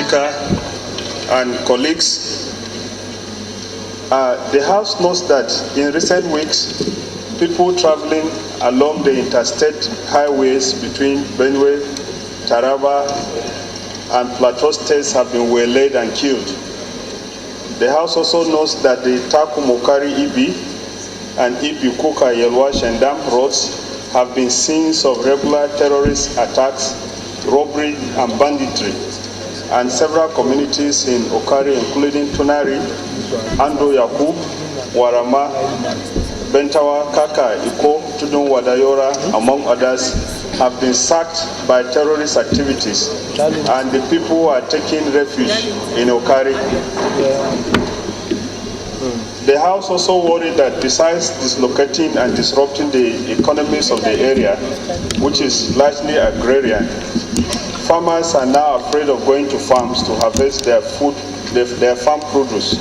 Speaker and colleagues, the House knows that in recent weeks, people traveling along the interstate highways between Benue, Taraba, and Plateau states have been waylaid and killed. The House also knows that the Takum, Wakari, Ibi, and Ibi, Kuka, Yelwa, Shendam roads have been scenes of regular terrorist attacks, robbery, and banditry, and several communities in Wakari, including Tunari, Ando Yakub, Warama, Bentawa, Kaka, Iko, Tudun Wadayora, among others, have been sacked by terrorist activities, and the people are taking refuge in Wakari. The House also worried that besides dislocating and disrupting the economies of the area, which is largely agrarian, farmers are now afraid of going to farms to harvest their food, their farm produce,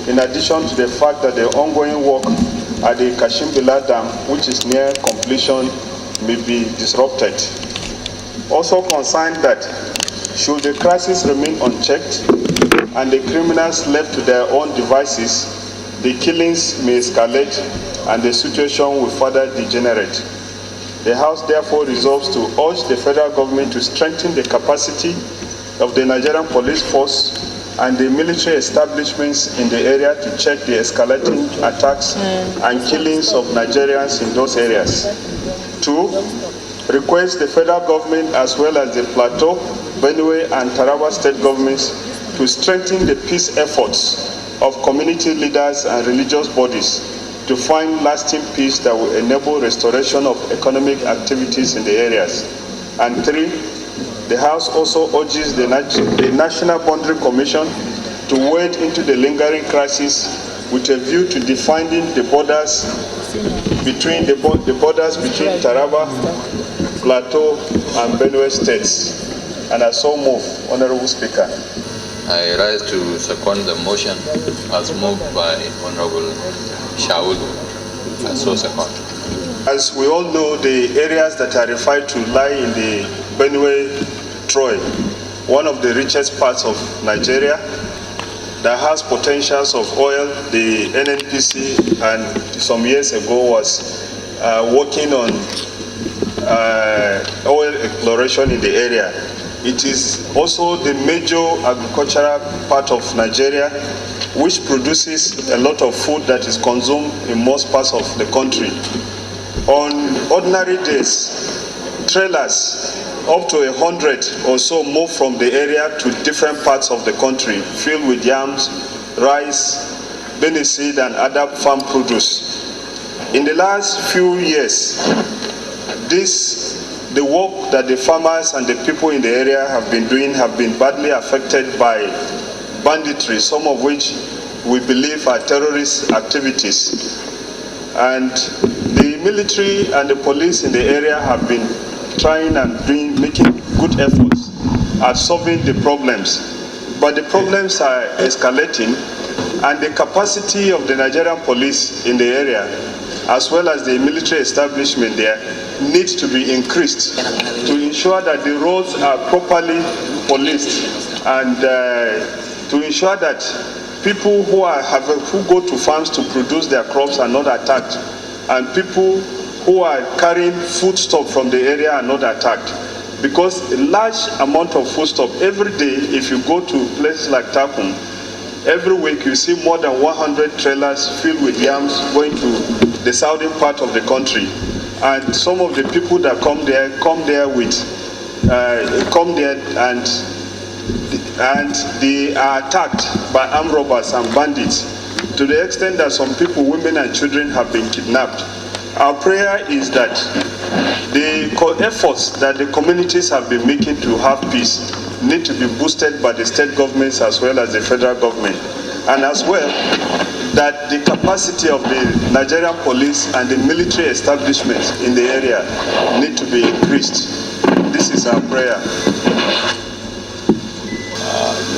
in addition to the fact that the ongoing work at the Kashimbila Dam, which is near completion, may be disrupted. Also concerned that should the crisis remain unchecked and the criminals left to their own devices, the killings may escalate and the situation will further degenerate. The House therefore resolves to urge the federal government to strengthen the capacity of the Nigerian police force and the military establishments in the area to check the escalating attacks and killings of Nigerians in those areas. 2, request the federal government as well as the Plateau, Benue, and Taraba state governments to strengthen the peace efforts of community leaders and religious bodies to find lasting peace that will enable restoration of economic activities in the areas. And 3, the House also urges the National Boundary Commission to wade into the lingering crisis with a view to defining the borders between Taraba, Plateau, and Benue states. And I so move, Honorable Speaker. I rise to second the motion as moved by Honorable Shaulu. I so second. As we all know, the areas that are referred to lie in the Benue Troy, one of the richest parts of Nigeria that has potentials of oil. The NNPC and some years ago was working on oil exploration in the area. It is also the major agricultural part of Nigeria, which produces a lot of food that is consumed in most parts of the country. On ordinary days, trailers up to 100 or so move from the area to different parts of the country, filled with yams, rice, Bene seed, and other farm produce. In the last few years, the work that the farmers and the people in the area have been doing have been badly affected by banditry, some of which we believe are terrorist activities. And the military and the police in the area have been trying and making good efforts at solving the problems. But the problems are escalating, and the capacity of the Nigerian police in the area, as well as the military establishment there, needs to be increased to ensure that the roads are properly policed, and to ensure that people who go to farms to produce their crops are not attacked, and people who are carrying foodstuff from the area are not attacked. Because a large amount of foodstuff every day, if you go to places like Takum, every week you see more than 100 trailers filled with yams going to the southern part of the country. And some of the people that come there and they are attacked by armed robbers and bandits, to the extent that some people, women and children, have been kidnapped. Our prayer is that the efforts that the communities have been making to have peace need to be boosted by the state governments as well as the federal government, and as well that the capacity of the Nigerian police and the military establishments in the area need to be increased. This is our prayer.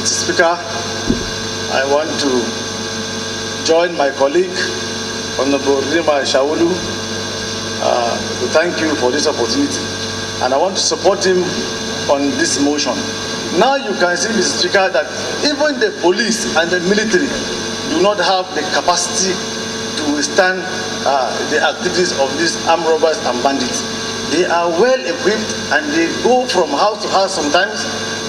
Mr. Speaker, I want to join my colleague, Honorable Shaulu, to thank you for this opportunity. And I want to support him on this motion. Now you can see, Mr. Speaker, that even the police and the military do not have the capacity to withstand the activities of these armed robbers and bandits. They are well equipped and they go from house to house sometimes,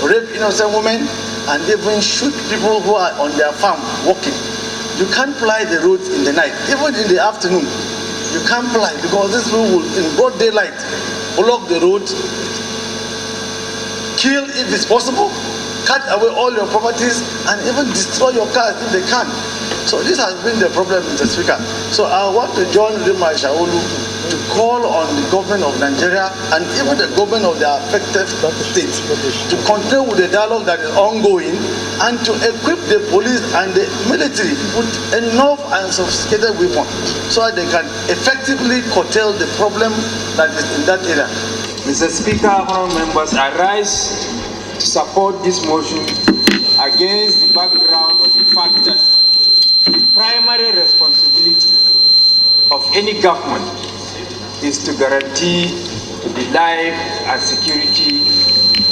rape innocent women, and they even shoot people who are on their farm walking. You can't ply the roads in the night, even in the afternoon. You can't ply because this people will, in broad daylight, block the road, kill if it's possible, cut away all your properties, and even destroy your cars if they can. So this has been the problem, Mr. Speaker. So I want to join Rima Shaulu to call on the government of Nigeria and even the government of the affected states to continue with the dialogue that is ongoing and to equip the police and the military with enough and sophisticated weapons so that they can effectively curtail the problem that is in that area. Mr. Speaker, honourable members, I rise to support this motion against the background of the fact that the primary responsibility of any government is to guarantee the life and security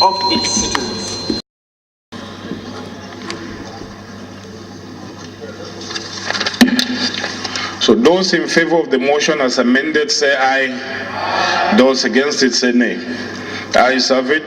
of its citizens. So those in favor of the motion as amended say aye. Those against it say nay. Ayes have it.